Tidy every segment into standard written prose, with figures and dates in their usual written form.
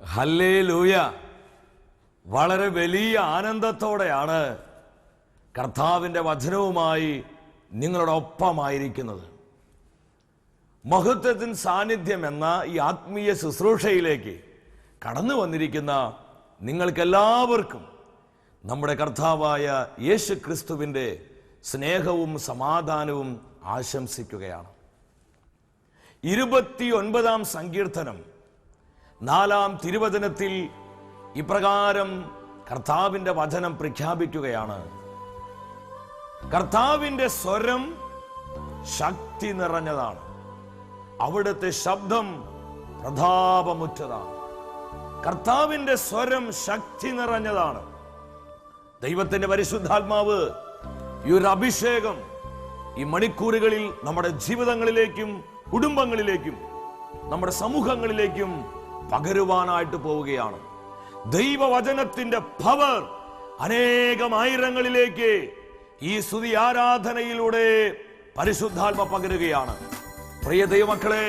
Hallelujah. വളരെ വലിയ ആനന്ദത്തോടെയാണ് കർത്താവിൻ്റെ വചനവുമായി നിങ്ങളുടെ ഒപ്പമായിരിക്കുന്നത്. മഹത്വത്തിൻ സാന്നിധ്യം എന്ന ഈ ആത്മീയ ശുശ്രൂഷയിലേക്ക് കടന്നു വന്നിരിക്കുന്ന നിങ്ങൾക്കെല്ലാവർക്കും നമ്മുടെ കർത്താവായ യേശു ക്രിസ്തുവിൻ്റെ സ്നേഹവും സമാധാനവും ആശംസിക്കുകയാണ്. 29-ാം സങ്കീർത്തനം 4-ാം തിരുവചനത്തിൽ ഇപ്രകാരം കർത്താവിൻ്റെ വചനം പ്രഖ്യാപിക്കുകയാണ്: കർത്താവിൻ്റെ സ്വരം ശക്തി നിറഞ്ഞതാണ്, അവിടുത്തെ ശബ്ദം പ്രതാപമുറ്റതാണ്. കർത്താവിൻ്റെ സ്വരം ശക്തി നിറഞ്ഞതാണ്. ദൈവത്തിന്റെ പരിശുദ്ധാത്മാവ് ഈ ഒരു അഭിഷേകം ഈ മണിക്കൂറുകളിൽ നമ്മുടെ ജീവിതങ്ങളിലേക്കും കുടുംബങ്ങളിലേക്കും നമ്മുടെ സമൂഹങ്ങളിലേക്കും പകരുവാനായിട്ട് പോവുകയാണ്. ദൈവവചനത്തിന്റെ പവർ അനേകമായിരങ്ങളിലേക്ക് ഈ സ്തുതി ആരാധനയിലൂടെ പരിശുദ്ധാത്മ പകരുകയാണ്. പ്രിയ ദൈവമക്കളെ,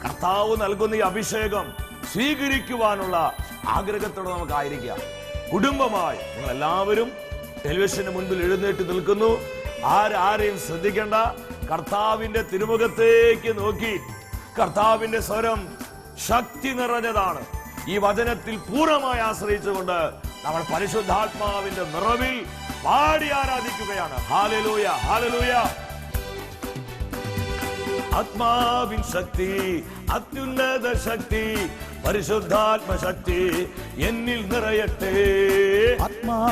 കർത്താവ് നൽകുന്ന ഈ അഭിഷേകം സ്വീകരിക്കുവാനുള്ള ആഗ്രഹത്തോടെ നമുക്കായിരിക്കാം. കുടുംബമായി നിങ്ങൾ എല്ലാവരും ടെലിവിഷന് മുൻപിൽ എഴുന്നേറ്റ് നിൽക്കുന്നു. ആരെയും ശ്രദ്ധിക്കേണ്ട. കർത്താവിന്റെ തിരുമുഖത്തേക്ക് നോക്കി കർത്താവിന്റെ സ്വരം ശക്തി നിറഞ്ഞതാണ്. ഈ വചനത്തിൽ പൂർണ്ണമായി ആശ്രയിച്ചുകൊണ്ട് നമ്മൾ പരിശുദ്ധാത്മാവിന്റെ നിറവിൽ പാടി ആരാധിക്കുകയാണ്. Hallelujah, hallelujah. ആത്മാവിൻ ശക്തി, അത്യുന്നത ശക്തി, പരിശുദ്ധാത്മ ശക്തി എന്നിൽ നിറയട്ടെ.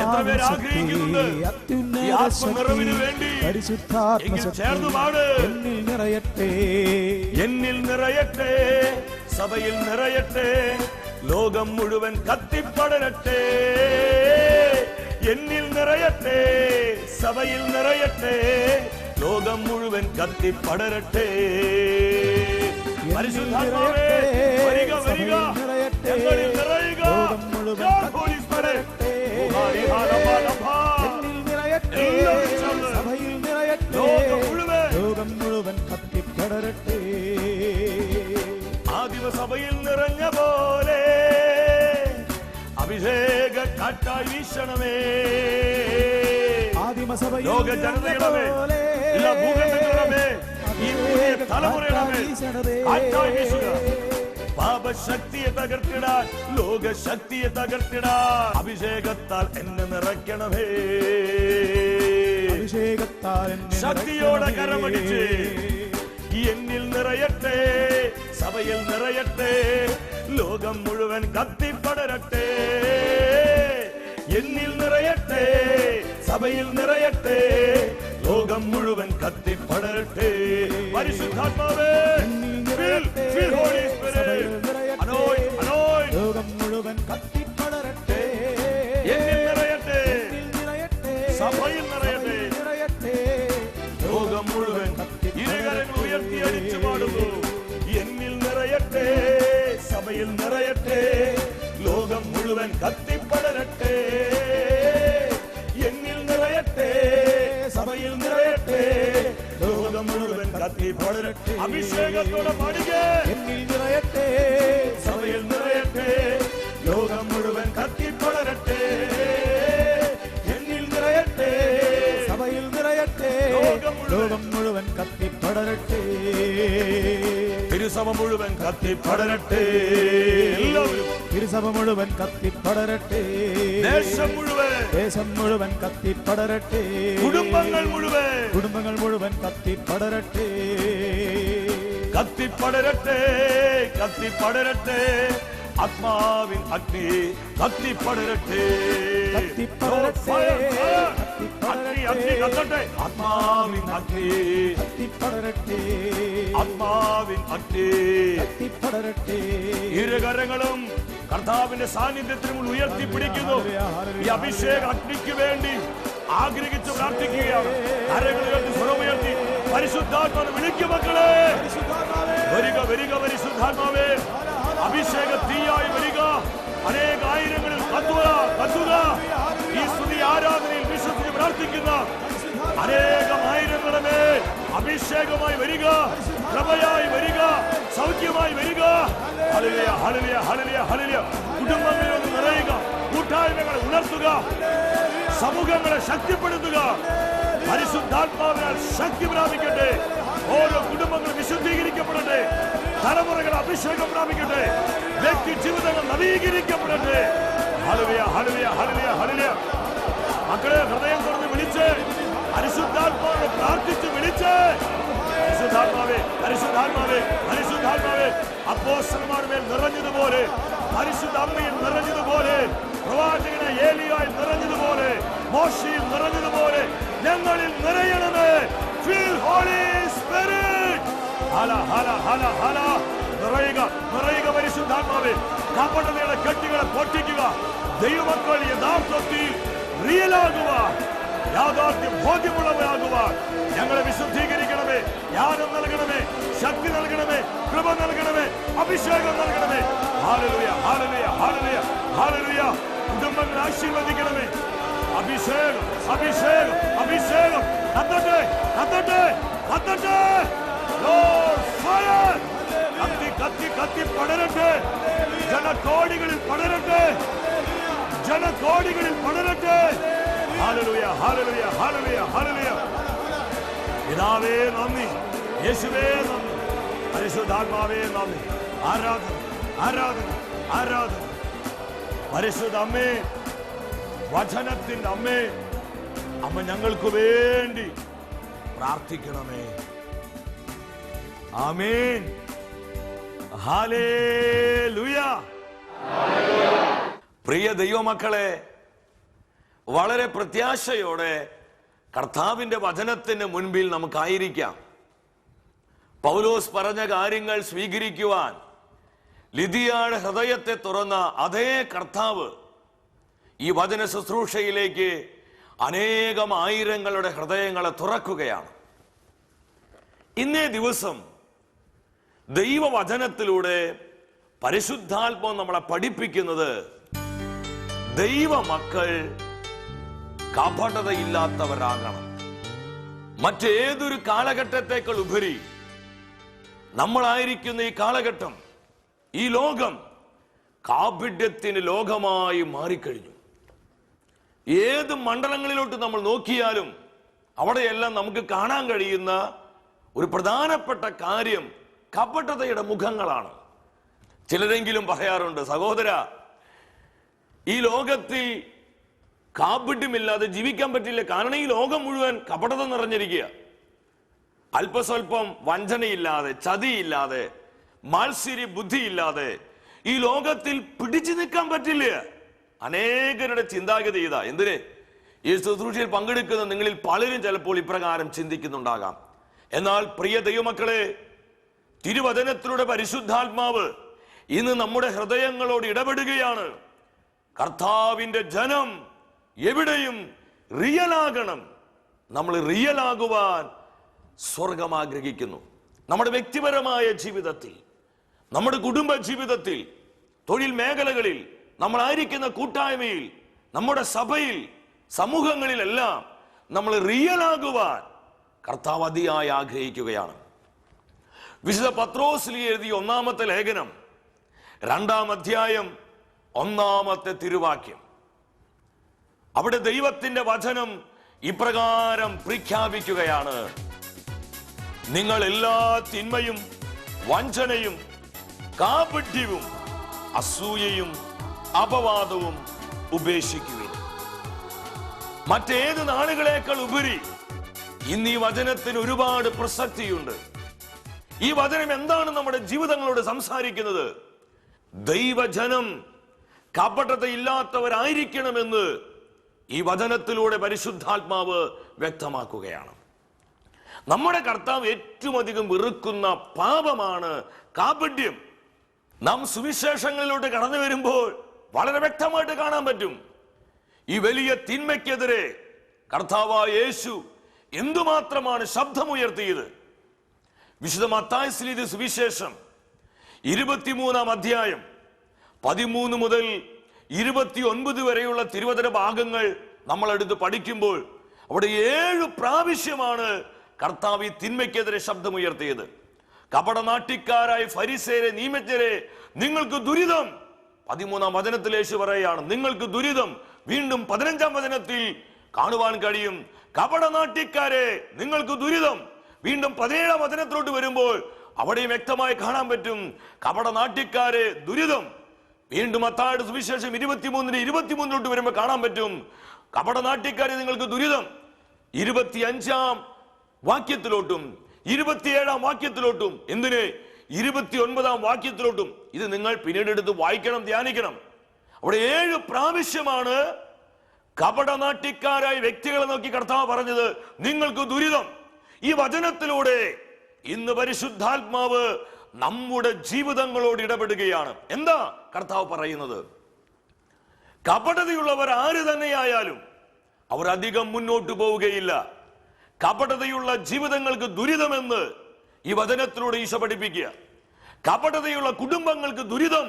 എത്ര പേര് ആഗ്രഹിക്കുന്നുണ്ട് ഈ ആത്മനിറവിന് വേണ്ടി? ചേർന്ന് പാട്. എന്നിൽ നിറയട്ടെ, എന്നിൽ നിറയട്ടെ, സഭയിൽ നിറയട്ടെ, ലോകം മുഴുവൻ കത്തിപ്പടരട്ടെ. എന്നിൽ നിറയട്ടെ, സഭയിൽ നിറയട്ടെ, ലോകം മുഴുവൻ കത്തിപ്പടരട്ടെ. പരിശുദ്ധാത്മാവേ വരിക, വരിക, ഞങ്ങളിൽ നിറയുക. ലോകം മുഴുവൻ കത്തിപ്പടരട്ടെ. ആദിമസഭയിൽ നിറഞ്ഞ പോലെ അഭിഷേക കാറ്റായി വീശണമേ. ആദിമസഭയിൽ ലോക ജനതകളെ, എല്ലാ ഭൂഖണ്ഡങ്ങളെ, ഈ പുതിയ തലമുറയുടെ കാറ്റായി വീശുക. പാപശക്തിയെ തകർത്തിടാൻ, ലോകശക്തിയെ തകർത്തിടാൻ അഭിഷേകത്താൽ എന്നെ നിറയ്ക്കണമേ. അഭിഷേകത്താൽ ശക്തിയോടെ കരമടിച്ച് എന്നിൽ നിറയട്ടെ, സഭയിൽ നിറയട്ടെ, ലോകം മുഴുവൻ കത്തിപ്പടരട്ടെ. എന്നിൽ നിറയട്ടെ, സഭയിൽ നിറയട്ടെ, ലോകം മുഴുവൻ കത്തിപ്പടരട്ടെ. പരിശുദ്ധാത്മാവേ, ലോകം മുഴുവൻ കത്തിപ്പടരട്ടെ. എന്നിൽ നിറയട്ടെ, സഭയിൽ നിറയട്ടെ, ലോകം മുഴുവൻ. ഇരുകരങ്ങൾ ഉയർത്തി അടിച്ചു പാടുന്നു. എന്നിൽ നിറയട്ടെ, സഭയിൽ നിറയട്ടെ, ലോകം മുഴുവൻ കത്തിപ്പടരട്ടെ. എന്നിൽ നിറയട്ടെ, സഭയിൽ നിറയട്ടെ, ലോകം മുഴുവൻ കത്തിപ്പടരട്ടെ. അഭിഷേകത്തോടെ പാടുക. എന്നിൽ നിറയട്ടെ, സഭയിൽ നിറയട്ടെ, ലോകം മുഴുവൻ കത്തിപ്പടരട്ടെ. എന്നിൽ നിറയട്ടെ, സഭയിൽ നിറയട്ടെ, ലോകം മുഴുവൻ കത്തിപ്പടരട്ടെ. തിരുസഭ മുഴുവൻ കത്തിപ്പടരട്ടെ. എല്ലാവരും തിരുസഭ മുഴുവൻ കത്തിപ്പടരട്ടെ. ദേശം മുഴുവൻ കത്തിപ്പടരട്ടെ. കുടുംബങ്ങൾ മുഴുവൻ കത്തിപ്പടരട്ടെ. കത്തിപ്പടരട്ടെ, കത്തിപ്പടരട്ടെ, ആത്മാവിൻ അഗ്നി കത്തിപ്പടരട്ടെ. അഗ്നി കത്തട്ടെ. ആത്മാവിൻ അഗ്നി കത്തിപ്പടരട്ടെ. ആത്മാവിൻ അഗ്നി കത്തിപ്പടരട്ടെ. ഇരുകരങ്ങളും കർത്താവിന്റെ സാന്നിധ്യത്തിന് ഉയർത്തിപ്പിടിക്കുന്നു. ഈ അഭിഷേക അഗ്നിക്ക് വേണ്ടി ആഗ്രഹിച്ച് പ്രാർത്ഥിക്കുകയാണ്. കരങ്ങളുയർത്തി സ്വരമുയർത്തി പരിശുദ്ധാത്മാവിനെ വിളിക്കും. മക്കളെ വരിക, വരിക, പരിശുദ്ധാത്മാവേ, അഭിഷേക തീയായി വരിക. അനേകായിരങ്ങളിൽ കത്തുക. ഈ സ്തുതി ആരാധനയിൽ വിശ്വസിച്ച് പ്രാർത്ഥിക്കുന്ന അനേകമായിരങ്ങളുടെ മേൽ അഭിഷേകമായി വരിക, കൃപയായി വരിക, സൗഖ്യമായി വരിക. Hallelujah, hallelujah, hallelujah, hallelujah. സമൂഹങ്ങളെ ശക്തിപ്പെടുത്തുക. പരിശുദ്ധാത്മാവിനാൽ ശക്തി പ്രാപിക്കട്ടെ. ഓരോ കുടുംബങ്ങളും വിശുദ്ധീകരിക്കപ്പെടട്ടെ. തലമുറകൾ അഭിഷേകം പ്രാപിക്കട്ടെ. വ്യക്തി ജീവിതങ്ങൾ നവീകരിക്കപ്പെടട്ടെ. Hallelujah, hallelujah, hallelujah, hallelujah. മക്കളെ ഹൃദയം തുറന്ന് വിളിച്ച് പരിശുദ്ധാത്മാവിനെ പ്രാർത്ഥിച്ച് വിളിച്ച് പരിശുദ്ധാത്മാവേ, പരിശുദ്ധാത്മാവേ, പരിശുദ്ധാത്മാവേ. അപ്പോസ്തലന്മാരുടെ മേൽ നിറഞ്ഞതുപോലെ, പരിശുദ്ധ അമ്മയിൽ നിറഞ്ഞതുപോലെ, പ്രവാചകനെ ഏലിയായിൽ നിറഞ്ഞതുപോലെ, മോശയിൽ നിറഞ്ഞതുപോലെ ഞങ്ങളിൽ നിറയണമേ. Feel Holy Spirit. Hala Hala Hala Hala. നിറയുക, നിറയുക പരിശുദ്ധാത്മാവേ. കപടതയുടെ കെട്ടുകളെ പൊട്ടിക്കുക. ദൈവമക്കൾ യഥാർത്ഥത്തിൽ റിയലാകുക, യാഥാർത്ഥ്യം ബോധ്യമുള്ളവരാകുക. ഞങ്ങളെ വിശുദ്ധീകരിക്കണമേ. ജ്ഞാനം നൽകണമേ, ശക്തി നൽകണമേ, കൃപ നൽകണമേ, അഭിഷേകം നൽകണമേ. Hallelujah, hallelujah, hallelujah, hallelujah. കുടുംബങ്ങളെ ആശീർവദിക്കണമേ. അഭിഷേകം, അഭിഷേകം, അഭിഷേകം. കത്തട്ടെ, കത്തട്ടെ, കത്തട്ടെ. Lord, fire. കത്തി കത്തി കത്തി പടരട്ടെ. ജനകോടികളിൽ പടരട്ടെ. ജനകോടികളിൽ പടരട്ടെ. Hallelujah, hallelujah, hallelujah, hallelujah. പിതാവേ നന്ദി, യേശുവേ നന്ദി, പരിശുദ്ധാത്മാവേ നന്ദി. ആരാധന, ആരാധന, ആരാധന. പരിശുദ്ധ അമ്മേ, വചനത്തിന്റെ അമ്മേ, അമ്മ ഞങ്ങൾക്ക് വേണ്ടി പ്രാർത്ഥിക്കണമേ. ആമേൻ. ഹല്ലേലൂയ. പ്രിയ ദൈവമക്കളെ, വളരെ പ്രത്യാശയോടെ കർത്താവിന്റെ വചനത്തിന് മുൻപിൽ നമുക്കായിരിക്കാം. പൗലോസ് പറഞ്ഞ കാര്യങ്ങൾ സ്വീകരിക്കുവാൻ ലിദിയയുടെ ഹൃദയത്തെ തുറന്ന അതേ കർത്താവ് ഈ വചന ശുശ്രൂഷയിലേക്ക് അനേകം ആയിരങ്ങളുടെ ഹൃദയങ്ങളെ തുറക്കുകയാണ്. ഇന്നേ ദിവസം ദൈവവചനത്തിലൂടെ പരിശുദ്ധാത്മാവ് നമ്മളെ പഠിപ്പിക്കുന്നത് ദൈവമക്കൾ കപടതയില്ലാത്തവരാകണം. മറ്റേതൊരു കാലഘട്ടത്തേക്കാൾ ഉപരി നമ്മളായിരിക്കുന്ന ഈ കാലഘട്ടം, ഈ ലോകം കാപട്യത്തിന് ലോകമായി മാറിക്കഴിഞ്ഞു. ഏത് മണ്ഡലങ്ങളിലോട്ട് നമ്മൾ നോക്കിയാലും അവിടെയെല്ലാം നമുക്ക് കാണാൻ കഴിയുന്ന ഒരു പ്രധാനപ്പെട്ട കാര്യം കപടതയുടെ മുഖങ്ങളാണ്. ചിലരെങ്കിലും പറയാറുണ്ട്, സഹോദര, ഈ ലോകത്തിൽ കാപട്യമില്ലാതെ ജീവിക്കാൻ പറ്റില്ല. കാരണം ഈ ലോകം മുഴുവൻ കപടത നിറഞ്ഞിരിക്കുക. അല്പസ്വല്പം വഞ്ചനയില്ലാതെ, ചതിയില്ലാതെ, മാത്സര്യ ബുദ്ധിയില്ലാതെ ഈ ലോകത്തിൽ പിടിച്ചു നിൽക്കാൻ പറ്റില്ല. അനേകരുടെ ചിന്താഗതി ഇതാ. എന്തിന്? ഈ ശുശ്രൂഷയിൽ പങ്കെടുക്കുന്ന നിങ്ങളിൽ പലരും ചിലപ്പോൾ ഇപ്രകാരം ചിന്തിക്കുന്നുണ്ടാകാം. എന്നാൽ പ്രിയ ദൈവമക്കളെ, തിരുവചനത്തിലൂടെ പരിശുദ്ധാത്മാവ് ഇന്ന് നമ്മുടെ ഹൃദയങ്ങളോട് ഇടപെടുകയാണ്. കർത്താവിന്റെ ജനം എവിടെയും റിയലാകണം. നമ്മൾ റിയലാകുവാൻ സ്വർഗം ആഗ്രഹിക്കുന്നു. നമ്മുടെ വ്യക്തിപരമായ ജീവിതത്തിൽ, നമ്മുടെ കുടുംബ ജീവിതത്തിൽ, തൊഴിൽ മേഖലകളിൽ, നമ്മളായിരിക്കുന്ന കൂട്ടായ്മയിൽ, നമ്മുടെ സഭയിൽ, സമൂഹങ്ങളിലെല്ലാം നമ്മൾ റിയലാകുവാൻ കർത്താവ് അതിയായി ആഗ്രഹിക്കുകയാണ്. വിശുദ്ധ പത്രോസ് എഴുതിയ 1-ാമത്തെ ലേഖനം 2-ാം അധ്യായം 1-ാമത്തെ തിരുവാക്യം. അവിടെ ദൈവത്തിന്റെ വചനം ഇപ്രകാരം പ്രഖ്യാപിക്കുകയാണ്: നിങ്ങൾ എല്ലാ തിന്മയും വഞ്ചനയും കാപട്യവും അസൂയയും അപവാദവും ഉപേക്ഷിക്കുവിൻ. മറ്റേത് നാളുകളേക്കാൾ ഉപരി ഇന്ന് ഈ വചനത്തിന് ഒരുപാട് പ്രസക്തിയുണ്ട്. ഈ വചനം എന്താണ് നമ്മുടെ ജീവിതങ്ങളോട് സംസാരിക്കുന്നത്? ദൈവജനം കപടതയില്ലാത്തവരായിരിക്കണമെന്ന് ഈ വചനത്തിലൂടെ പരിശുദ്ധാത്മാവ് വ്യക്തമാക്കുകയാണ്. നമ്മുടെ കർത്താവ് ഏറ്റവും അധികം വെറുക്കുന്ന പാപമാണ് കാപട്യം. നാം സുവിശേഷങ്ങളിലോട്ട് കടന്നു വരുമ്പോൾ വളരെ വ്യക്തമായിട്ട് കാണാൻ പറ്റും. ഈ വലിയ തിന്മയ്ക്കെതിരെ കർത്താവായ യേശു എന്തുമാത്രമാണ് ശബ്ദമുയർത്തിയത്. വിശുദ്ധ മത്തായി എഴുതിയ സുവിശേഷം 23-ാം അധ്യായം 13 മുതൽ 29 വരെയുള്ള തിരുവചന ഭാഗങ്ങൾ നമ്മൾ എടുത്ത് പഠിക്കുമ്പോൾ അവിടെ 7 പ്രാവശ്യമാണ് കർത്താവ് ഈ തിന്മയ്ക്കെതിരെ ശബ്ദമുയർത്തിയത്. കപടനാട്ടിക്കാരായ ഫരിസേരെ, നിയമജ്ഞരെ, നിങ്ങൾക്ക് ദുരിതം. 13-ാം വചനത്തിൽ യേശു പറയുകയാണ്, നിങ്ങൾക്ക് ദുരിതം, വീണ്ടും 15-ാം വചനത്തിൽ കാണുവാൻ കഴിയും, കപടനാട്യക്കാരെ നിങ്ങൾക്ക് ദുരിതം. വീണ്ടും 17-ാം വചനത്തിലോട്ട് വരുമ്പോൾ അവിടെയും വ്യക്തമായി കാണാൻ പറ്റും, കപടനാട്യക്കാരെ ദുരിതം. വീണ്ടും മത്തായിയുടെ സുവിശേഷം 23-23 വരുമ്പോൾ കാണാൻ പറ്റും, കപടനാട്യക്കാരെ നിങ്ങൾക്ക് ദുരിതം. 25-ാം വാക്യത്തിലോട്ടും 27-ാം വാക്യത്തിലോട്ടും എന്തിന് 29-ാം വാക്യത്തിലോട്ടും ഇത് നിങ്ങൾ പിന്നീട് എടുത്ത് വായിക്കണം, ധ്യാനിക്കണം. അവിടെ 7 പ്രാവശ്യമാണ് കപടനാട്യക്കാരായ വ്യക്തികളെ നോക്കി കർത്താവ് പറഞ്ഞത് നിങ്ങൾക്ക് ദുരിതം. ഈ വചനത്തിലൂടെ ഇന്ന് പരിശുദ്ധാത്മാവ് നമ്മുടെ ജീവിതങ്ങളോട് ഇടപെടുകയാണ്. എന്താ കർത്താവ് പറയുന്നത്? കപടതയുള്ളവർ ആര് തന്നെയായാലും അവർ അധികം മുന്നോട്ട് പോവുകയില്ല. കപടതയുള്ള ജീവിതങ്ങൾക്ക് ദുരിതമെന്ന് ഈ വചനത്തിലൂടെ ഈശോ പഠിപ്പിക്കുക. കപടതയുള്ള കുടുംബങ്ങൾക്ക് ദുരിതം,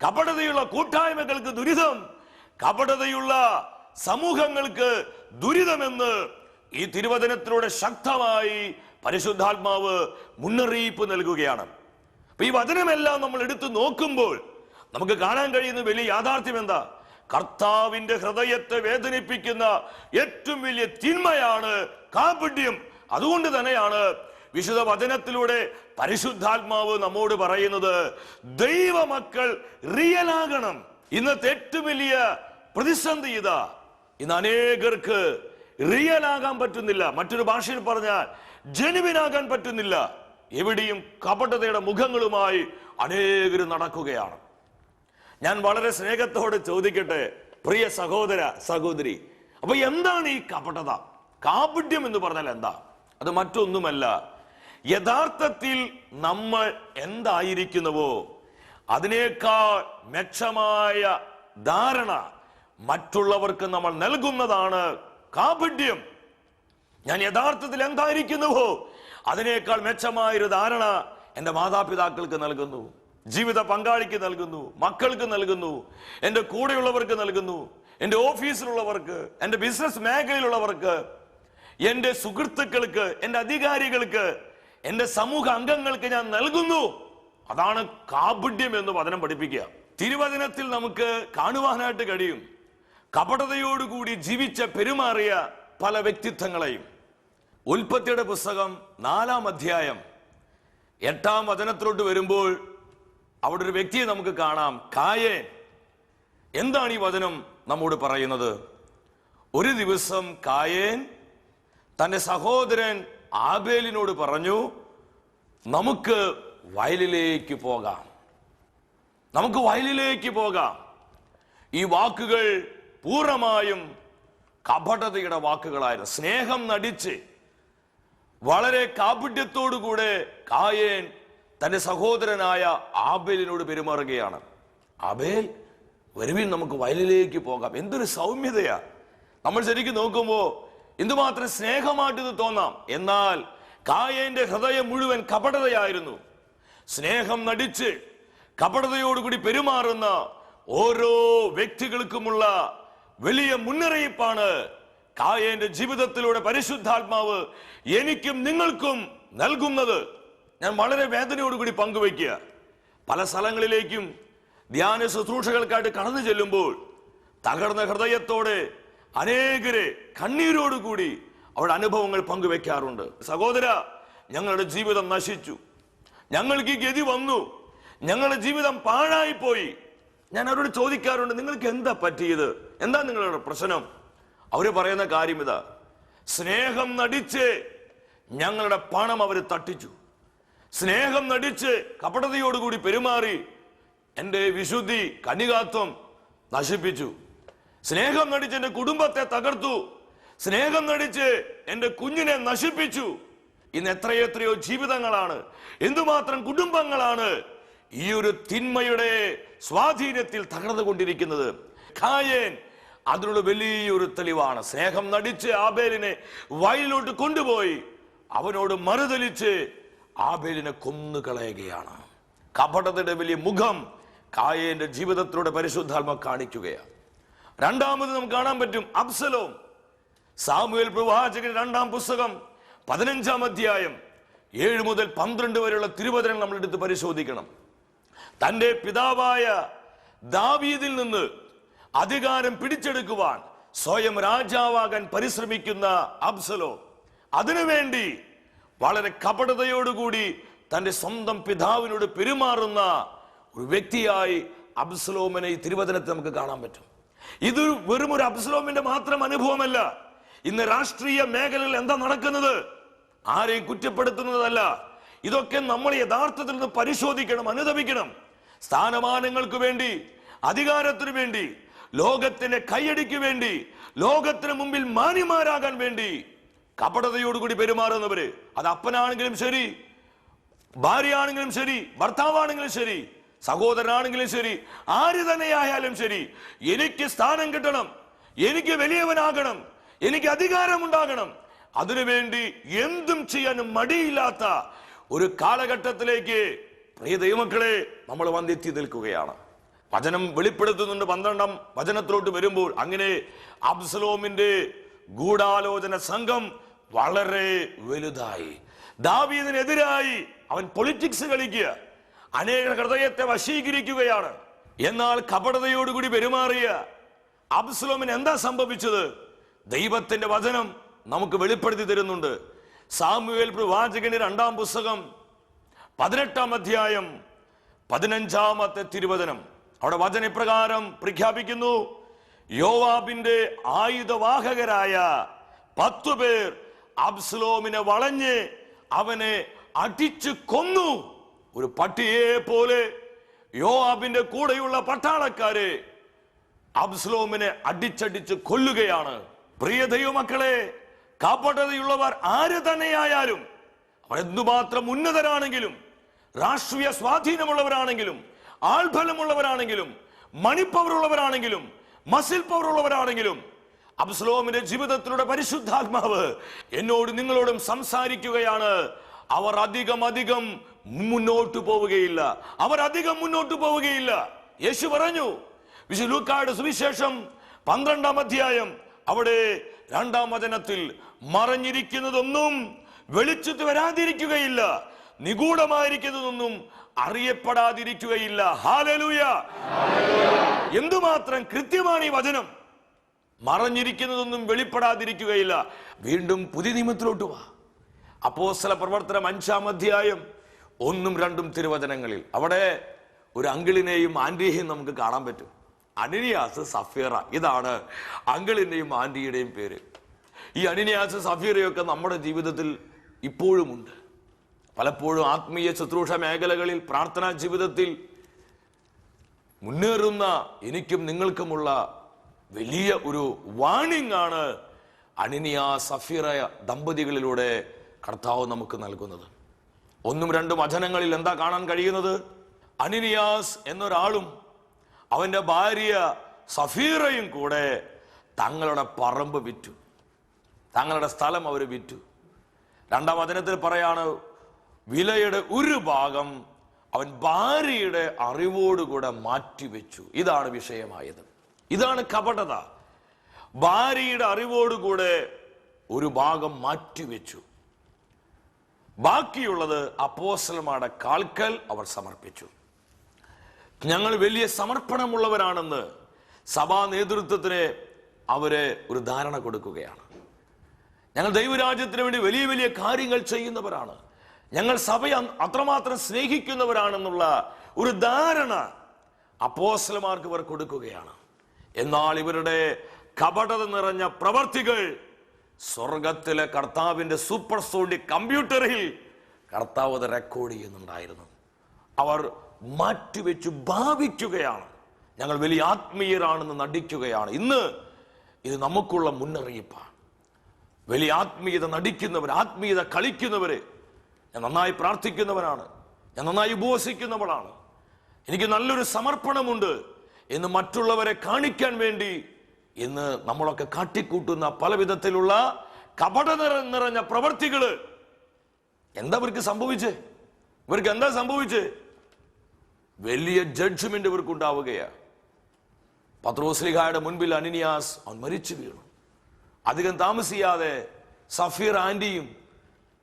കപടതയുള്ള കൂട്ടായ്മകൾക്ക് ദുരിതം, കപടതയുള്ള സമൂഹങ്ങൾക്ക് ദുരിതമെന്ന് ഈ തിരുവചനത്തിലൂടെ ശക്തമായി പരിശുദ്ധാത്മാവ് മുന്നറിയിപ്പ് നൽകുകയാണ്. അപ്പൊ ഈ വചനമെല്ലാം നമ്മൾ എടുത്തു നോക്കുമ്പോൾ നമുക്ക് കാണാൻ കഴിയുന്ന വലിയ യാഥാർത്ഥ്യം എന്താ? കർത്താവിന്റെ ഹൃദയത്തെ വേദനിപ്പിക്കുന്ന ഏറ്റവും വലിയ തിന്മയാണ് കാപട്യം. അതുകൊണ്ട് തന്നെയാണ് വിശുദ്ധ വചനത്തിലൂടെ പരിശുദ്ധാത്മാവ് നമ്മോട് പറയുന്നത് ദൈവമക്കൾ റിയലാകണം. ഇന്നത്തെ ഏറ്റവും വലിയ പ്രതിസന്ധി ഇതാ. ഇന്ന് അനേകർക്ക് റിയലാകാൻ പറ്റുന്നില്ല. മറ്റൊരു ഭാഷയിൽ പറഞ്ഞാൽ ജനുവിനാകാൻ പറ്റുന്നില്ല. എവിടെയും കപടതയുടെ മുഖങ്ങളുമായി അനേകർ നടക്കുകയാണ്. ഞാൻ വളരെ സ്നേഹത്തോടെ ചോദിക്കട്ടെ, പ്രിയ സഹോദര സഹോദരി, അപ്പൊ എന്താണ് ഈ കപടത? കാപട്യം എന്ന് പറഞ്ഞാൽ എന്താ? അത് മറ്റൊന്നുമല്ല, യഥാർത്ഥത്തിൽ നമ്മൾ എന്തായിരിക്കുന്നുവോ അതിനേക്കാൾ മെച്ചമായ ധാരണ മറ്റുള്ളവർക്ക് നമ്മൾ നൽകുന്നതാണ് കാപട്യം. ഞാൻ യഥാർത്ഥത്തിൽ എന്തായിരിക്കുന്നുവോ അതിനേക്കാൾ മെച്ചമായൊരു ധാരണ എൻ്റെ മാതാപിതാക്കൾക്ക് നൽകുന്നു, ജീവിത പങ്കാളിക്ക് നൽകുന്നു, മക്കൾക്ക് നൽകുന്നു, എൻ്റെ കൂടെയുള്ളവർക്ക് നൽകുന്നു, എൻ്റെ ഓഫീസിലുള്ളവർക്ക്, എൻ്റെ ബിസിനസ് മേഖലയിലുള്ളവർക്ക്, എൻ്റെ സുഹൃത്തുക്കൾക്ക്, എൻ്റെ അധികാരികൾക്ക്, എൻ്റെ സമൂഹ അംഗങ്ങൾക്ക് ഞാൻ നൽകുന്നു. അതാണ് കാപട്യം എന്ന് വചനം പഠിപ്പിക്കുക. തിരുവചനത്തിൽ നമുക്ക് കാണുവാനായിട്ട് കഴിയും കപടതയോടുകൂടി ജീവിച്ച പെരുമാറിയ പല വ്യക്തിത്വങ്ങളെയും. ഉൽപ്പത്തിയുടെ പുസ്തകം 4-ാം അധ്യായം 8-ാം വചനത്തിലോട്ട് വരുമ്പോൾ അവിടെ ഒരു വ്യക്തിയെ നമുക്ക് കാണാം, കായേൻ. എന്താണ് ഈ വചനം നമ്മോട് പറയുന്നത്? ഒരു ദിവസം കായേൻ തന്റെ സഹോദരൻ ആബേലിനോട് പറഞ്ഞു, നമുക്ക് വയലിലേക്ക് പോകാം, നമുക്ക് വയലിലേക്ക് പോകാം. ഈ വാക്കുകൾ പൂർണ്ണമായും കപടതയുടെ വാക്കുകളായിരുന്നു. സ്നേഹം നടിച്ച് വളരെ കാപട്യത്തോടുകൂടെ കായേൻ തന്റെ സഹോദരനായ ആബേലിനോട് പെരുമാറുകയാണ്. ആബേൽ, വരുവിൻ നമുക്ക് വയലിലേക്ക് പോകാം. എന്തൊരു സൗമ്യതയാ! നമ്മൾ ശരിക്കും നോക്കുമ്പോ എന്തുമാത്രം സ്നേഹമായിട്ട് ഇത് തോന്നാം. എന്നാൽ കായേന്റെ ഹൃദയം മുഴുവൻ കപടതയായിരുന്നു. സ്നേഹം നടിച്ച് കപടതയോടുകൂടി പെരുമാറുന്ന ഓരോ വ്യക്തികൾക്കുമുള്ള വലിയ മുന്നറിയിപ്പാണ് കായേന്റെ ജീവിതത്തിലൂടെ പരിശുദ്ധാത്മാവ് എനിക്കും നിങ്ങൾക്കും നൽകുന്നത്. ഞാൻ വളരെ വേദനയോടുകൂടി പങ്കുവയ്ക്കുക. പല സ്ഥലങ്ങളിലേക്കും ധ്യാന ശുശ്രൂഷകൾക്കായിട്ട് കടന്നു ചെല്ലുമ്പോൾ തകർന്ന ഹൃദയത്തോടെ അനേകരെ കണ്ണീരോടുകൂടി അവരുടെ അനുഭവങ്ങൾ പങ്കുവെക്കാറുണ്ട്. സഹോദര, ഞങ്ങളുടെ ജീവിതം നശിച്ചു, ഞങ്ങൾക്ക് ഈ ഗതി വന്നു, ഞങ്ങളുടെ ജീവിതം പാഴായിപ്പോയി. ഞാൻ അവരോട് ചോദിക്കാറുണ്ട്, നിങ്ങൾക്ക് എന്താ പറ്റിയത്, എന്താ നിങ്ങളുടെ പ്രശ്നം? അവര് പറയുന്ന കാര്യം ഇതാ, സ്നേഹം നടിച്ച് ഞങ്ങളുടെ പണം അവർ തട്ടിച്ചു, സ്നേഹം നടിച്ച് കപടതയോടുകൂടി പെരുമാറി എൻ്റെ വിശുദ്ധി കന്യകാത്വം നശിപ്പിച്ചു, സ്നേഹം നടിച്ച് എൻ്റെ കുടുംബത്തെ തകർത്തു, സ്നേഹം നടിച്ച് എൻ്റെ കുഞ്ഞിനെ നശിപ്പിച്ചു. ഇന്ന് എത്രയെത്രയോ ജീവിതങ്ങളാണ്, എന്തുമാത്രം കുടുംബങ്ങളാണ് ഈ ഒരു തിന്മയുടെ സ്വാധീനത്തിൽ തകർന്നുകൊണ്ടിരിക്കുന്നത്. കായേൻ അതിനുള്ള വലിയൊരു തെളിവാണ്. സ്നേഹം നടിച്ച് ആബേലിനെ വയലിലോട്ട് കൊണ്ടുപോയി അവനോട് മറുതലിച്ച് ആബേലിനെ കൊന്നുകളയുകയാണ്. കപടതയുടെ വലിയ മുഖം കായേന്റെ ജീവിതത്തിലൂടെ പരിശുദ്ധാത്മ കാണിക്കുകയാണ്. രണ്ടാമത് നമുക്ക് കാണാൻ പറ്റും അബ്സലോം. സാമുവേൽ പ്രവാചകൻ 2-ാം പുസ്തകം 15-ാം അധ്യായം 7 മുതൽ 12 വരെയുള്ള തിരുവചനം നമ്മൾ എടുത്ത് പരിശോധിക്കണം. തന്റെ പിതാവായ ദാവീദിൽ നിന്ന് അധികാരം പിടിച്ചെടുക്കുവാൻ സ്വയം രാജാവാകാൻ പരിശ്രമിക്കുന്ന അബ്സലോം അതിനുവേണ്ടി വളരെ കപടതയോടുകൂടി തന്റെ സ്വന്തം പിതാവിനോട് പെരുമാറുന്ന ഒരു വ്യക്തിയായി അബ്സലോമിനെ ഈ തിരുവചനത്തിൽ നമുക്ക് കാണാൻ പറ്റും. ഇത് വെറും ഒരു അബ്സലോമിന്റെ മാത്രം അനുഭവമല്ല. ഇന്ന് രാഷ്ട്രീയ മേഖലയിൽ എന്താ നടക്കുന്നത്? ആരെയും കുറ്റപ്പെടുത്തുന്നതല്ല. ഇതൊക്കെ നമ്മൾ യഥാർത്ഥത്തിൽ നിന്ന് പരിശോധിക്കണം, അനുദപിക്കണം. സ്ഥാനമാനങ്ങൾക്ക് വേണ്ടി, അധികാരത്തിനു വേണ്ടി, ലോകത്തിന്റെ കൈയടിക്ക് വേണ്ടി, ലോകത്തിന് മുമ്പിൽ മാന്യമാരാകാൻ വേണ്ടി കപടതയോടുകൂടി പെരുമാറുന്നവര്, അത് അപ്പനാണെങ്കിലും ശരി, ഭാര്യയാണെങ്കിലും ശരി, ഭർത്താവാണെങ്കിലും ശരി, സഹോദരനാണെങ്കിലും ശരി, ആര് തന്നെയായാലും ശരി, എനിക്ക് സ്ഥാനം കിട്ടണം, എനിക്ക് വലിയവനാകണം, എനിക്ക് അധികാരമുണ്ടാകണം, അതിനുവേണ്ടി എന്തും ചെയ്യാനും മടിയില്ലാത്ത ഒരു കാലഘട്ടത്തിലേക്ക് പ്രിയ ദൈവമക്കളെ നമ്മൾ വന്നെത്തി നിൽക്കുകയാണ്. വചനം വെളിപ്പെടുത്തുന്നുണ്ട്. 12-ാം വചനത്തിലോട്ട് വരുമ്പോൾ അങ്ങനെ അബ്സലോമിന്റെ ഗൂഢാലോചന സംഘം വളരെ വലുതായി. ദാവീദിനെതിരായി അവൻ പൊളിറ്റിക്സ് കളിക്കുക, അനേക ഹൃദയത്തെ വശീകരിക്കുകയാണ്. എന്നാൽ കപടതയോടുകൂടി പെരുമാറിയ അബ്സലോമിന് എന്താ സംഭവിച്ചത്? ദൈവത്തിന്റെ വചനം നമുക്ക് വെളിപ്പെടുത്തി തരുന്നുണ്ട്. സാമുവേൽ പ്രവാചകന്റെ 2-ാം പുസ്തകം 18-ാം അധ്യായം 15-ാമത്തെ തിരുവചനം. അവിടെ വചന ഇപ്രകാരം പ്രഖ്യാപിക്കുന്നു: യോവാബിന്റെ ആയുധവാഹകരായ 10 പേർ അബ്സലോമിനെ വളഞ്ഞ് അവനെ അടിച്ചു കൊന്നു. ഒരു പട്ടിയെ പോലെ യോവാബിന്റെ കൂടെയുള്ള പട്ടാളക്കാരെ അബ്സലോമിനെ അടിച്ചടിച്ച് കൊല്ലുകയാണ്. പ്രിയ ദൈവമക്കളെ, കപടതയുള്ളവർ ആര് തന്നെയായാലും, അവർ എന്തുമാത്രം ഉന്നതരാണെങ്കിലും, രാഷ്ട്രീയ സ്വാധീനമുള്ളവരാണെങ്കിലും, ആൾബലമുള്ളവരാണെങ്കിലും, മണിപ്പവറുള്ളവരാണെങ്കിലും, മസിൽ പവറുള്ളവരാണെങ്കിലും, അബ്സലോമിന്റെ ജീവിതത്തിലൂടെ പരിശുദ്ധാത്മാവ് എന്നോട് നിങ്ങളോടും സംസാരിക്കുകയാണ്. അവർ അധികം മുന്നോട്ട് പോവുകയില്ല. അവർ അധികം മുന്നോട്ട് പോവുകയില്ല. യേശു പറഞ്ഞു, വിശുദ്ധ ലൂക്കായുടെ സുവിശേഷം 12-ാം അധ്യായം അവിടെ 2-ാം വചനത്തിൽ, മറഞ്ഞിരിക്കുന്നതൊന്നും വെളിച്ചത്ത് വരാതിരിക്കുകയില്ല, നിഗൂഢമായിരിക്കുന്നതൊന്നും അറിയപ്പെടാതിരിക്കുകയില്ല. ഹല്ലേലൂയ! എന്തുമാത്രം കൃത്യമാണ് ഈ വചനം. മറഞ്ഞിരിക്കുന്നതൊന്നും വെളിപ്പെടാതിരിക്കുകയില്ല. വീണ്ടും പുതിയ നിയമത്തിലോട്ട് വാ. അപ്പോസ്തല പ്രവർത്തനം 5-ാം അധ്യായം 1-2 തിരുവചനങ്ങളിൽ അവിടെ ഒരു അങ്കിളിനെയും ആന്റിയെയും നമുക്ക് കാണാൻ പറ്റും. അനനിയാസ്, സഫീറ, ഇതാണ് അങ്കിളിന്റെയും ആന്റിയുടെയും പേര്. ഈ അനനിയാസ്, സഫീറയൊക്കെ നമ്മുടെ ജീവിതത്തിൽ ഇപ്പോഴുമുണ്ട്. പലപ്പോഴും ആത്മീയ ശുശ്രൂഷ മേഖലകളിൽ, പ്രാർത്ഥനാ ജീവിതത്തിൽ മുന്നേറുന്ന എനിക്കും നിങ്ങൾക്കുമുള്ള വലിയ ഒരു വാണിംഗ് ആണ് അനനിയാസ്, സഫീറ ദമ്പതികളിലൂടെ കർത്താവ് നമുക്ക് നൽകുന്നത്. 1-2 വചനങ്ങളിൽ എന്താ കാണാൻ കഴിയുന്നത്? അനനിയാസ് എന്നൊരാളും അവന്റെ ഭാര്യ സഫീറയും കൂടെ തങ്ങളുടെ പറമ്പ് വിറ്റു, തങ്ങളുടെ സ്ഥലം അവർ വിറ്റു. 2-ാം വചനത്തിൽ പറയാണ്, വിലയുടെ ഒരു ഭാഗം അവൻ ഭാര്യയുടെ അറിവോടുകൂടെ മാറ്റിവെച്ചു. ഇതാണ് വിഷയമായത്. ഇതാണ് കപടത. ഭാര്യയുടെ അറിവോടുകൂടെ ഒരു ഭാഗം മാറ്റിവെച്ചു. ബാക്കിയുള്ളത് അപ്പോസ്തലന്മാരുടെ കാൽക്കൽ അവർ സമർപ്പിച്ചു. ഞങ്ങൾ വലിയ സമർപ്പണമുള്ളവരാണെന്ന് സഭാ നേതൃത്വത്തിന് അവര് ഒരു ധാരണ കൊടുക്കുകയാണ്. ഞങ്ങൾ ദൈവരാജ്യത്തിന് വേണ്ടി വലിയ വലിയ കാര്യങ്ങൾ ചെയ്യുന്നവരാണ്, ഞങ്ങൾ സഭയെ അത്രമാത്രം സ്നേഹിക്കുന്നവരാണെന്നുള്ള ഒരു ധാരണ അപ്പോസ്തലന്മാർക്ക് ഇവർ കൊടുക്കുകയാണ്. എന്നാൽ ഇവരുടെ കപടത നിറഞ്ഞ പ്രവർത്തികൾ സ്വർഗത്തിലെ കർത്താവിന്റെ സൂപ്പർസോണിക് കമ്പ്യൂട്ടറിൽ കർത്താവ് അത് റെക്കോർഡ് ചെയ്യുന്നുണ്ടായിരുന്നു. അവർ മാറ്റിവെച്ചു ഭാവിക്കുകയാണ്, ഞങ്ങൾ വലിയ ആത്മീയരാണെന്ന് നടിക്കുകയാണ്. ഇന്ന് ഇത് നമുക്കുള്ള മുന്നറിയിപ്പാണ്. വലിയ ആത്മീയത നടിക്കുന്നവർ, ആത്മീയത കളിക്കുന്നവര്, ഞാൻ നന്നായി പ്രാർത്ഥിക്കുന്നവരാണ്, ഞാൻ നന്നായി ഉപവസിക്കുന്നവളാണ്, എനിക്ക് നല്ലൊരു സമർപ്പണമുണ്ട് എന്ന് മറ്റുള്ളവരെ കാണിക്കാൻ വേണ്ടി ഇന്ന് നമ്മളൊക്കെ കാട്ടിക്കൂട്ടുന്ന പല വിധത്തിലുള്ള കപട നിറഞ്ഞ പ്രവർത്തികള്. എന്താ ഇവർക്ക് സംഭവിച്ചേ? ഇവർക്ക് എന്താ സംഭവിച്ചേ? വലിയ ജഡ്ജ്മെന്റ് ഇവർക്ക് ഉണ്ടാവുകയാണ്. പത്രോസ്ലിഹായുടെ മുൻപിൽ അനനിയാസ് അവൻ മരിച്ചു വീണു. അധികം താമസിയാതെ സഫീർ ആന്റിയും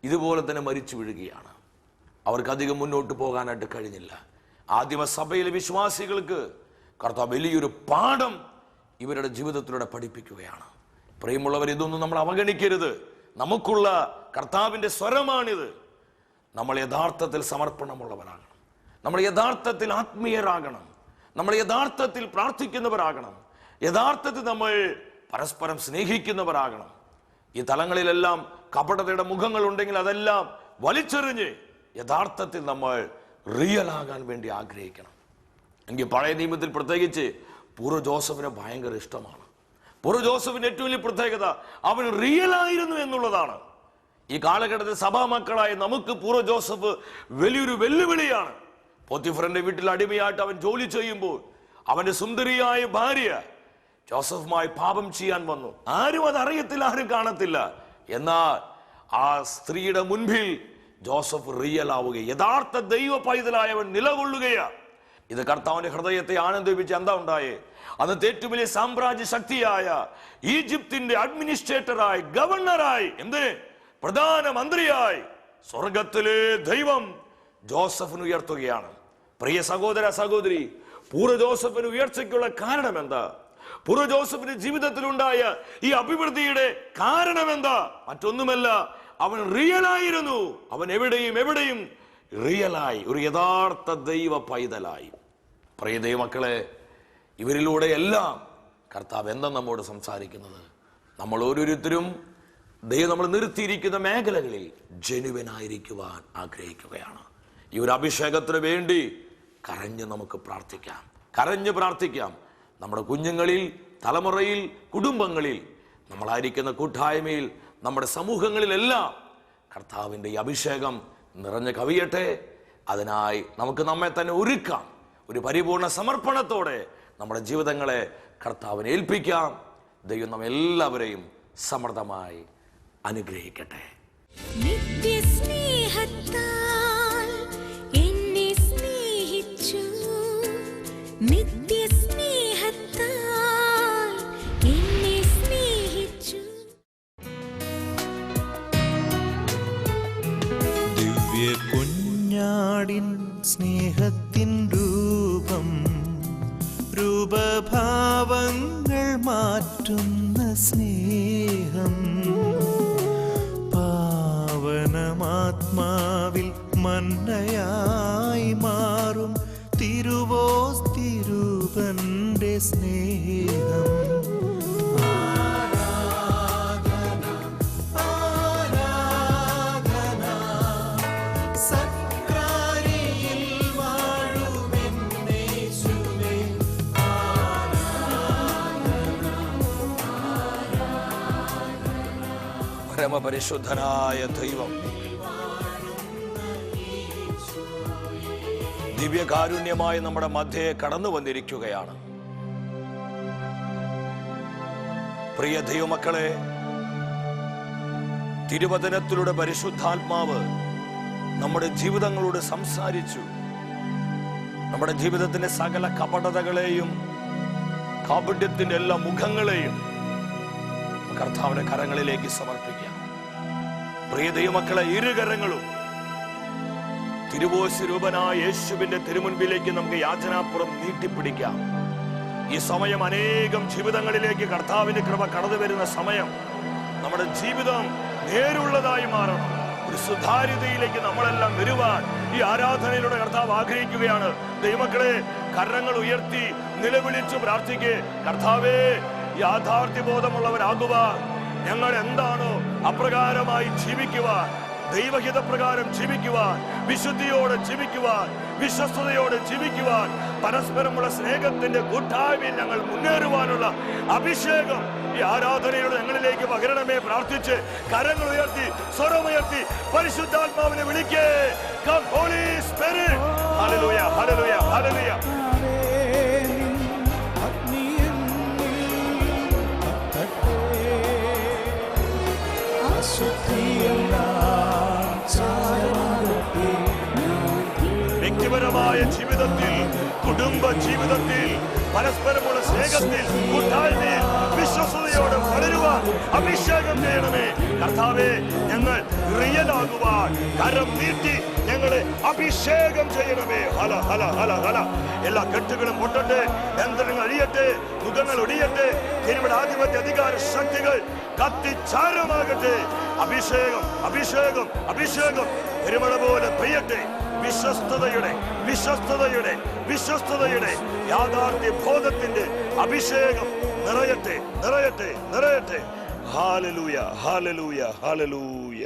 ഇതുപോലെ തന്നെ മരിച്ചു വീഴുകയാണ്. അവർക്ക് അധികം മുന്നോട്ട് പോകാനായിട്ട് കഴിഞ്ഞില്ല. ആദിമ സഭയിലെ വിശ്വാസികൾക്ക് കർത്താവ് വലിയൊരു പാഠം ഇവരുടെ ജീവിതത്തിലൂടെ പഠിപ്പിക്കുകയാണ്. പ്രിയമുള്ളവർ, ഇതൊന്നും നമ്മൾ അവഗണിക്കരുത്. നമുക്കുള്ള കർത്താവിൻ്റെ സ്വരമാണിത്. നമ്മൾ യഥാർത്ഥത്തിൽ സമർപ്പണമുള്ളവരാകണം. നമ്മൾ യഥാർത്ഥത്തിൽ ആത്മീയരാകണം. നമ്മൾ യഥാർത്ഥത്തിൽ പ്രാർത്ഥിക്കുന്നവരാകണം. യഥാർത്ഥത്തിൽ നമ്മൾ പരസ്പരം സ്നേഹിക്കുന്നവരാകണം. ഈ തലങ്ങളിലെല്ലാം കപടതയുടെ മുഖങ്ങൾ ഉണ്ടെങ്കിൽ അതെല്ലാം വലിച്ചെറിഞ്ഞ് യഥാർത്ഥത്തിൽ നമ്മൾ റിയൽ ആകാൻ വേണ്ടി ആഗ്രഹിക്കണം. എനിക്ക് പഴയ നിയമത്തിൽ പ്രത്യേകിച്ച് പൂർവ്വ ജോസഫിനെ ഭയങ്കര ഇഷ്ടമാണ്. പൂർവ്വ ജോസഫിന്റെ ഏറ്റവും വലിയ പ്രത്യേകത അവൻ റിയൽ ആയിരുന്നു എന്നുള്ളതാണ്. ഈ കാലഘട്ടത്തിൽ സഭാമക്കളായ നമുക്ക് പൂർവ്വ ജോസഫ് വലിയൊരു വെല്ലുവിളിയാണ്. പോത്തിഫറിന്റെ വീട്ടിൽ അടിമയായിട്ട് അവൻ ജോലി ചെയ്യുമ്പോൾ അവന്റെ സുന്ദരിയായ ഭാര്യ ജോസഫുമായി പാപം ചെയ്യാൻ വന്നു. ആരും അത് അറിയത്തില്ല, ആരും കാണത്തില്ല. എന്നാൽ ആ സ്ത്രീയുടെ മുൻപിൽ ജോസഫ് റിയൽ ആവുകയും യഥാർത്ഥ ദൈവ പൈതലായവൻ നിലകൊള്ളുകയാ. ഇത് കർത്താവിന്റെ ഹൃദയത്തെ ആനന്ദിപ്പിച്ച് എന്താ ഉണ്ടായേ? അന്നത്തെ ഏറ്റവും വലിയ സാമ്രാജ്യ ശക്തിയായ ഈജിപ്തിന്റെ അഡ്മിനിസ്ട്രേറ്ററായി, ഗവർണറായി, പ്രധാനമന്ത്രിയായി സ്വർഗത്തിലെ ദൈവം ജോസഫിന് ഉയർത്തുകയാണ്. പ്രിയ സഹോദര സഹോദരി, പൂർവ്വ ജോസഫിന് ഉയർച്ചയ്ക്കുള്ള കാരണം എന്താ? പൂർവ്വ ജോസഫിന്റെ ജീവിതത്തിലുണ്ടായ ഈ അഭിവൃദ്ധിയുടെ കാരണം എന്താ? മറ്റൊന്നുമല്ല, അവൻ റിയൽ ആയിരുന്നു. അവൻ എവിടെയും റിയലായി, ഒരു യഥാർത്ഥ ദൈവ പൈതലായി. പ്രിയ ദൈവമക്കളെ, ഇവരിലൂടെ എല്ലാം കർത്താവ് എന്താ നമ്മോട് സംസാരിക്കുന്നത്? നമ്മൾ ഓരോരുത്തരും ദൈവം നമ്മൾ നിർത്തിയിരിക്കുന്ന മേഖലകളിൽ ജെനുവിനായിരിക്കുവാൻ ആഗ്രഹിക്കുകയാണ്. ഈ ഒരു അഭിഷേകത്തിന് വേണ്ടി കരഞ്ഞ് നമുക്ക് പ്രാർത്ഥിക്കാം, കരഞ്ഞ് പ്രാർത്ഥിക്കാം. നമ്മുടെ കുഞ്ഞുങ്ങളിൽ, തലമുറയിൽ, കുടുംബങ്ങളിൽ, നമ്മളായിരിക്കുന്ന കൂട്ടായ്മയിൽ, നമ്മുടെ സമൂഹങ്ങളിലെല്ലാം കർത്താവിൻ്റെ ഈ അഭിഷേകം നിറഞ്ഞു കവിയട്ടെ. അതിനായി നമുക്ക് നമ്മെ തന്നെ ഒരുക്കാം. ഒരു പരിപൂർണ സമർപ്പണത്തോടെ നമ്മുടെ ജീവിതങ്ങളെ കർത്താവിനെ ഏൽപ്പിക്കാം. ദൈവം നമ്മെല്ലാവരെയും സമൃദ്ധമായി അനുഗ്രഹിക്കട്ടെ. നിത്യസ്നേഹത്താൽ എന്നെ സ്നേഹിച്ചു, നിത്യസ്നേഹത്താൽ എന്നെ സ്നേഹിച്ചു. ദിവ്യ കുഞ്ഞാടിൻ സ്നേഹത്തിൻ രൂപം, രൂപഭാവങ്ങൾ മാറ്റുന്ന സ്നേഹം, പാവനമാത്മാവിൽ മന്നയായി മാറും തിരുവോസ്തിരൂപന്റെ സ്നേഹം. പരമപരിശുദ്ധനായ ദൈവം ദിവ്യകാരുണ്യമായി നമ്മുടെ മധ്യേ കടന്നു വന്നിരിക്കുകയാണ്. പ്രിയ ദൈവമക്കളെ, തിരുവചനത്തിലൂടെ പരിശുദ്ധാത്മാവ് നമ്മുടെ ജീവിതങ്ങളോട് സംസാരിച്ചു. നമ്മുടെ ജീവിതത്തിന്റെ സകല കപടതകളെയും കാപട്യത്തിന്റെ എല്ലാ മുഖങ്ങളെയും കർത്താവിന്റെ കരങ്ങളിലേക്ക് സമർപ്പിക്കാം. പ്രിയ ദൈവമക്കളെ, ഇരുകരങ്ങളും തിരുവോസ്തിരൂപനായ യേശുവിന്റെ തിരുമുൻപിലേക്ക് നമുക്ക് യാചനാപുറം നീട്ടിപ്പിടിക്കാം. ഈ സമയം അനേകം ജീവിതങ്ങളിലേക്ക് കർത്താവിന്റെ കൃപ കടന്നു വരുന്ന സമയം. നമ്മുടെ ജീവിതം നേരുള്ളതായി മാറണം. ഒരു സുതാര്യതയിലേക്ക് നമ്മളെല്ലാം വരുവാൻ ഈ ആരാധനയിലൂടെ കർത്താവ് ആഗ്രഹിക്കുകയാണ്. ദൈവമക്കളെ, കരങ്ങൾ ഉയർത്തി നിലവിളിച്ചു പ്രാർത്ഥിക്കേ. കർത്താവേ, യാഥാർത്ഥ്യബോധമുള്ളവരാകുവാൻ, ഞങ്ങൾ എന്താണോ അപ്രകാരമായി ജീവിക്കുവാൻ, ദൈവഹിതപ്രകാരം ജീവിക്കുവാൻ, വിശുദ്ധിയോടെ ജീവിക്കുവാൻ, വിശ്വസ്തയോടെ ജീവിക്കുവാൻ, പരസ്പരമുള്ള സ്നേഹത്തിന്റെ കൂട്ടായ്മയിൽ ഞങ്ങൾ മുന്നേറുവാനുള്ള അഭിഷേകം ഈ ആരാധനയോട് ഞങ്ങളിലേക്ക് പകരണമേ. പ്രാർത്ഥിച്ച് കരങ്ങൾ ഉയർത്തി, സ്വരമുയർത്തി പരിശുദ്ധാത്മാവിനെ വിളിക്കേ. Come Holy Spirit. Hallelujah, hallelujah, hallelujah. വ്യക്തിപരമായ ജീവിതത്തിൽ, കുടുംബ ജീവിതത്തിൽ, പരസ്പരമുള്ള സ്നേഹത്തിൽ കൂട്ടായ്മയിൽ വിശ്വസതയോടെ വളരുവാൻ അഭിഷേകം ചെയ്യണമേ കർത്താവേ. ഞങ്ങൾ റിയലാകുവാൻ കരം നീട്ടി ഞങ്ങളെ അഭിഷേകം ചെയ്യണമേ. ഹല ഹല ഹല ഹല. എല്ലാ കെട്ടുകളും പൊട്ടട്ടെ, ബന്ധനങ്ങൾ അഴിയട്ടെ, മുഖങ്ങൾ ഒടിയട്ടെ. തിരുവിടെ ആധിപത്യ അധികാര ശക്തികൾ കത്തിച്ചാരമാകട്ടെ. അഭിഷേകം അഭിഷേകം അഭിഷേകം തിരുമഴ പോലെ പെയ്യട്ടെ. വിശ്വസ്തതയുടെ വിശ്വസ്തതയുടെ വിശ്വസ്തതയുടെ യാഥാർത്ഥ്യ ബോധത്തിന്റെ അഭിഷേകം നിറയട്ടെ നിറയട്ടെ നിറയട്ടെ. Hallelujah hallelujah hallelujah.